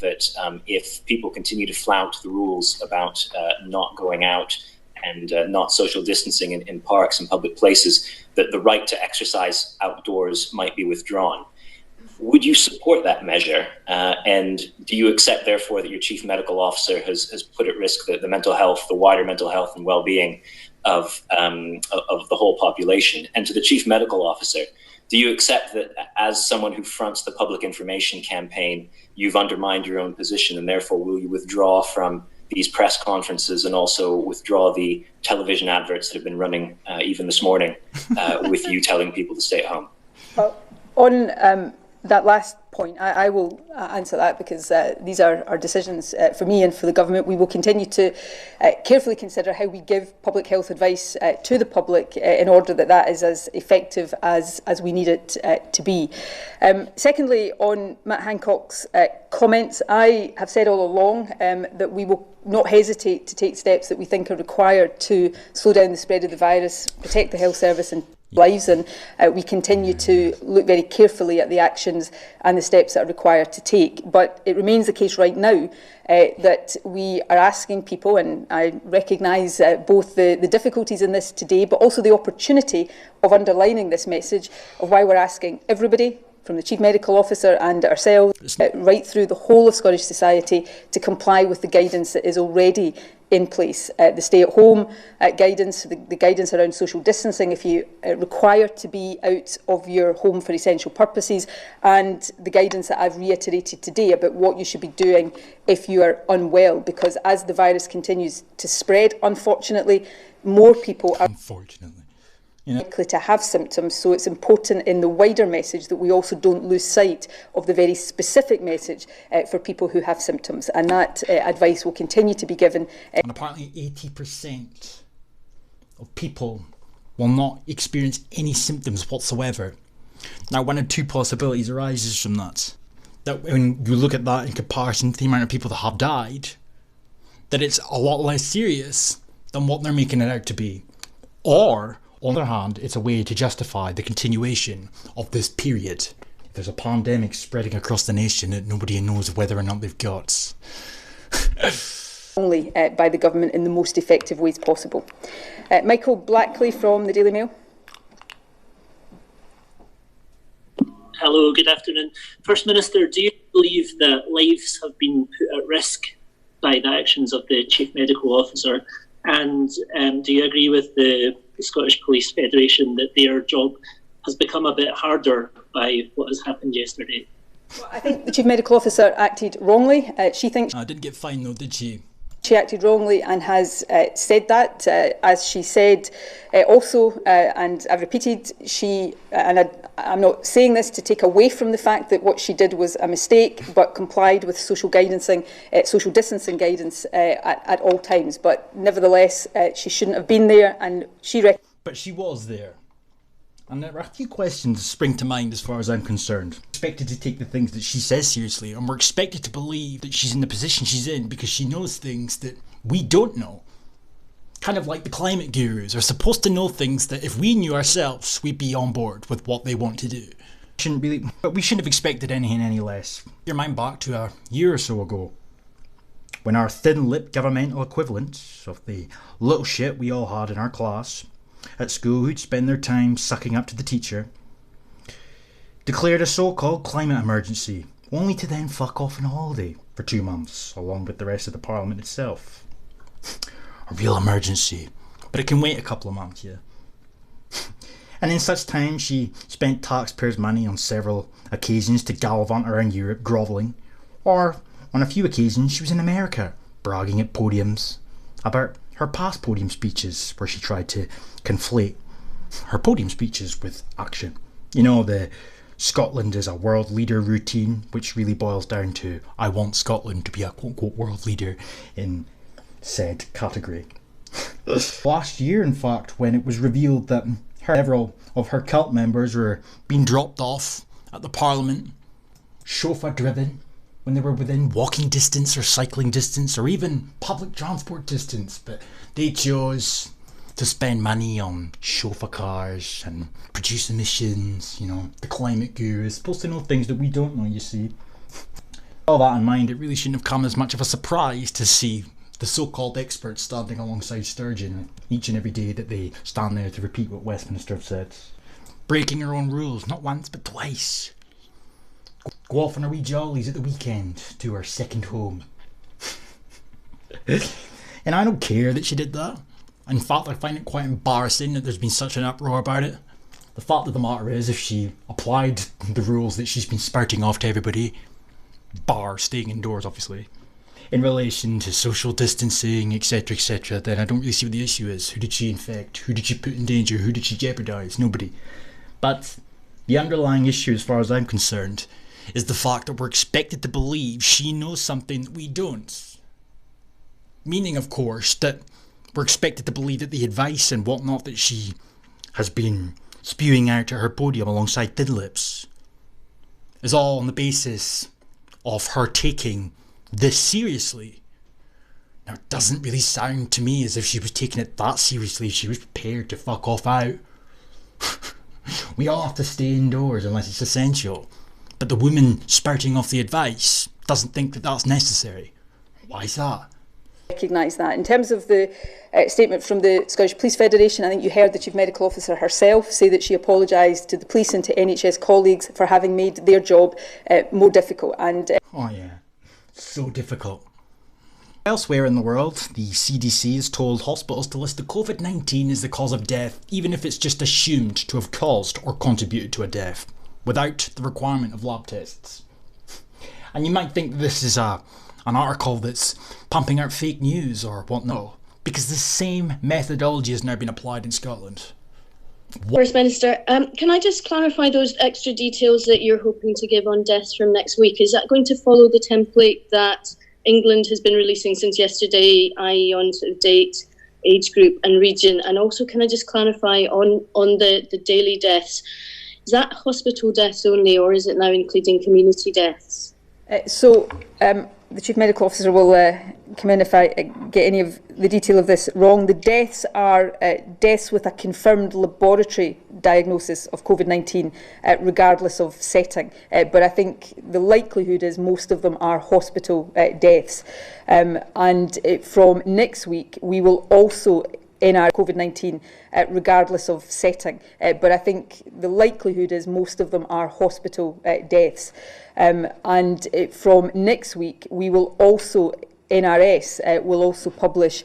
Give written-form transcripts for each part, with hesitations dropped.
that if people continue to flout the rules about not going out and not social distancing in parks and public places, that the right to exercise outdoors might be withdrawn. Would you support that measure? And do you accept, therefore, that your chief medical officer has put at risk the mental health, the wider mental health and well-being of the whole population? And to the chief medical officer, do you accept that as someone who fronts the public information campaign, you've undermined your own position, and therefore will you withdraw from these press conferences and also withdraw the television adverts that have been running even this morning with you telling people to stay at home? On that last point, I will answer that, because these are our decisions for me and for the government. We will continue to carefully consider how we give public health advice to the public in order that that is as effective as we need it to be. Secondly, on Matt Hancock's comments, I have said all along that we will not hesitate to take steps that we think are required to slow down the spread of the virus, protect the health service and lives, and we continue to look very carefully at the actions and the steps that are required to take. But it remains the case right now that we are asking people, and I recognise both the difficulties in this today, but also the opportunity of underlining this message of why we're asking everybody, from the Chief Medical Officer and ourselves, right through the whole of Scottish society, to comply with the guidance that is already in place. The stay-at-home guidance, the guidance around social distancing if you require to be out of your home for essential purposes, and the guidance that I've reiterated today about what you should be doing if you are unwell, because as the virus continues to spread, unfortunately, more people are likely to have symptoms. So it's important in the wider message that we also don't lose sight of the very specific message for people who have symptoms, and that advice will continue to be given. And apparently 80% of people will not experience any symptoms whatsoever. Now, one of two possibilities arises from that. That when you look at that in comparison to the amount of people that have died, that it's a lot less serious than what they're making it out to be. Or, on the other hand, it's a way to justify the continuation of this period. If there's a pandemic spreading across the nation that nobody knows whether or not they've got. Only by the government in the most effective ways possible. Michael Blackley from the Daily Mail. Hello, good afternoon. First Minister, do you believe that lives have been put at risk by the actions of the Chief Medical Officer? And do you agree with the Scottish Police Federation that their job has become a bit harder by what has happened yesterday? Well, I think the Chief Medical Officer acted wrongly. She thinks... I didn't get fined though, did she? She acted wrongly and has said that, as she said also, and I've repeated, I'm not saying this to take away from the fact that what she did was a mistake, but complied with social distancing guidance at all times. But nevertheless, she shouldn't have been there, and But she was there. And there are a few questions that spring to mind as far as I'm concerned. We're expected to take the things that she says seriously, and we're expected to believe that she's in the position she's in because she knows things that we don't know. Kind of like the climate gurus are supposed to know things that if we knew ourselves, we'd be on board with what they want to do. But we shouldn't have expected anything any less. Your mind back to a year or so ago, when our thin-lipped governmental equivalent of the little shit we all had in our class at school who'd spend their time sucking up to the teacher, declared a so-called climate emergency, only to then fuck off on holiday for 2 months, along with the rest of the Parliament itself. A real emergency, but it can wait a couple of months, yeah. And in such time, she spent taxpayers' money on several occasions to gallivant around Europe grovelling, or on a few occasions she was in America, bragging at podiums about her past podium speeches where she tried to conflate her podium speeches with action. You know, the Scotland is a world leader routine, which really boils down to I want Scotland to be a quote-unquote world leader in said category. Last year, in fact, when it was revealed that several of her cult members were being dropped off at the Parliament, chauffeur driven, when they were within walking distance or cycling distance or even public transport distance, but they chose to spend money on chauffeur cars and produce emissions. You know, the climate guru is supposed to know things that we don't know, you see. All that in mind, it really shouldn't have come as much of a surprise to see the so-called experts standing alongside Sturgeon each and every day that they stand there to repeat what Westminster have said. Breaking her own rules, not once but twice. Go off on her wee jollies at the weekend to her second home. And I don't care that she did that. In fact, I find it quite embarrassing that there's been such an uproar about it. The fact of the matter is, if she applied the rules that she's been spouting off to everybody, bar staying indoors obviously, in relation to social distancing, etc., then I don't really see what the issue is. Who did she infect? Who did she put in danger? Who did she jeopardise? Nobody. But the underlying issue, as far as I'm concerned, is the fact that we're expected to believe she knows something that we don't. Meaning, of course, that we're expected to believe that the advice and whatnot that she has been spewing out at her podium alongside Thin Lips is all on the basis of her taking this seriously. Now, it doesn't really sound to me as if she was taking it that seriously. She was prepared to fuck off out. We all have to stay indoors unless it's essential. But the woman spouting off the advice doesn't think that that's necessary. Why is that? Recognise that. In terms of the statement from the Scottish Police Federation, I think you heard the Chief Medical Officer herself say that she apologised to the police and to NHS colleagues for having made their job more difficult. And oh yeah, so difficult. Elsewhere in the world, the CDC has told hospitals to list the COVID-19 as the cause of death, even if it's just assumed to have caused or contributed to a death, without the requirement of lab tests. And you might think this is an article that's pumping out fake news or whatnot, because the same methodology has now been applied in Scotland. First Minister, can I just clarify those extra details that you're hoping to give on deaths from next week? Is that going to follow the template that England has been releasing since yesterday, i.e. on sort of date, age group and region? And also, can I just clarify on the daily deaths, is that hospital deaths only, or is it now including community deaths? The Chief Medical Officer will come in if I get any of the detail of this wrong. The deaths are deaths with a confirmed laboratory diagnosis of COVID-19, regardless of setting. But I think the likelihood is most of them are hospital deaths. From next week, we will also in our COVID-19, regardless of setting. But I think the likelihood is most of them are hospital deaths. From next week, we will also, NRS will also publish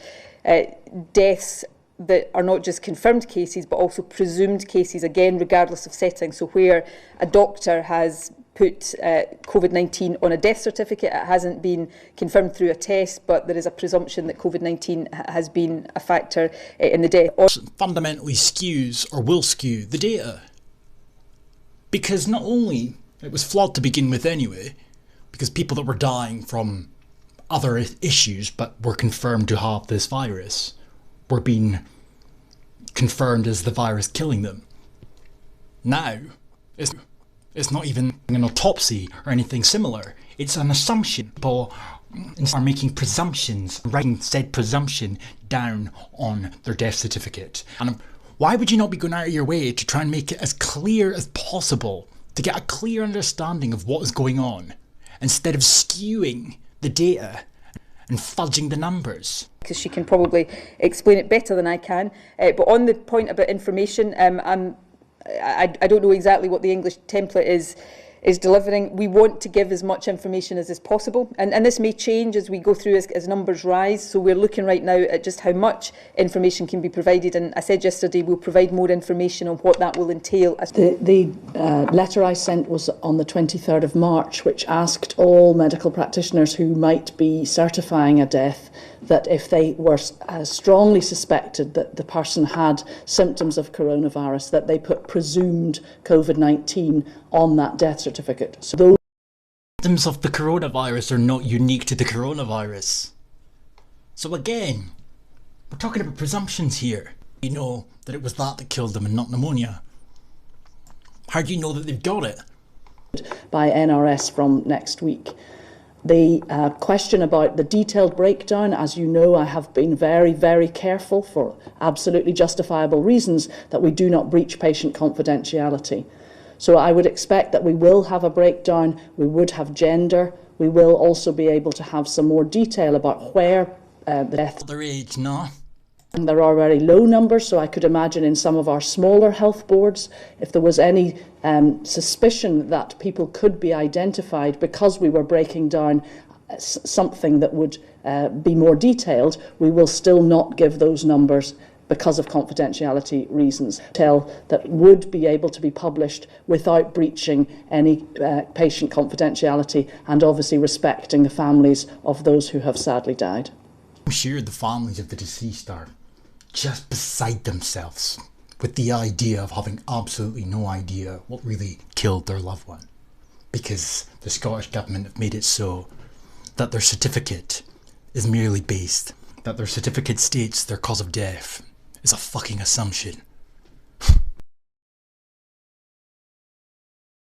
deaths that are not just confirmed cases, but also presumed cases, again, regardless of setting. So where a doctor has put COVID-19 on a death certificate, it hasn't been confirmed through a test, but there is a presumption that COVID-19 has been a factor in the death. Fundamentally skews or will skew the data. Because not only it was flawed to begin with anyway, because people that were dying from other issues but were confirmed to have this virus were being confirmed as the virus killing them. Now, it's not even an autopsy or anything similar. It's an assumption. People are making presumptions, writing said presumption down on their death certificate. And why would you not be going out of your way to try and make it as clear as possible to get a clear understanding of what is going on, instead of skewing the data and fudging the numbers? Because she can probably explain it better than I can. But on the point about information, I don't know exactly what the English template is delivering. We want to give as much information as is possible, and this may change as we go through as numbers rise. So we're looking right now at just how much information can be provided, and I said yesterday we'll provide more information on what that will entail. The letter I sent was on the 23rd of March, which asked all medical practitioners who might be certifying a death that if they were strongly suspected that the person had symptoms of coronavirus, that they put presumed COVID-19 on that death certificate. So those symptoms of the coronavirus are not unique to the coronavirus. So again, we're talking about presumptions here. You know that it was that killed them and not pneumonia. How do you know that they've got it? By NRS from next week. The question about the detailed breakdown, as you know, I have been very, very careful for absolutely justifiable reasons that we do not breach patient confidentiality. So I would expect that we will have a breakdown, we would have gender, we will also be able to have some more detail about where the death. Their age, no? And there are very low numbers, so I could imagine in some of our smaller health boards, if there was any suspicion that people could be identified because we were breaking down something that would be more detailed, we will still not give those numbers because of confidentiality reasons. That would be able to be published without breaching any patient confidentiality and obviously respecting the families of those who have sadly died. I'm sure the families of the deceased are just beside themselves with the idea of having absolutely no idea what really killed their loved one, because the Scottish Government have made it so that their certificate is merely based, that their certificate states their cause of death is a fucking assumption.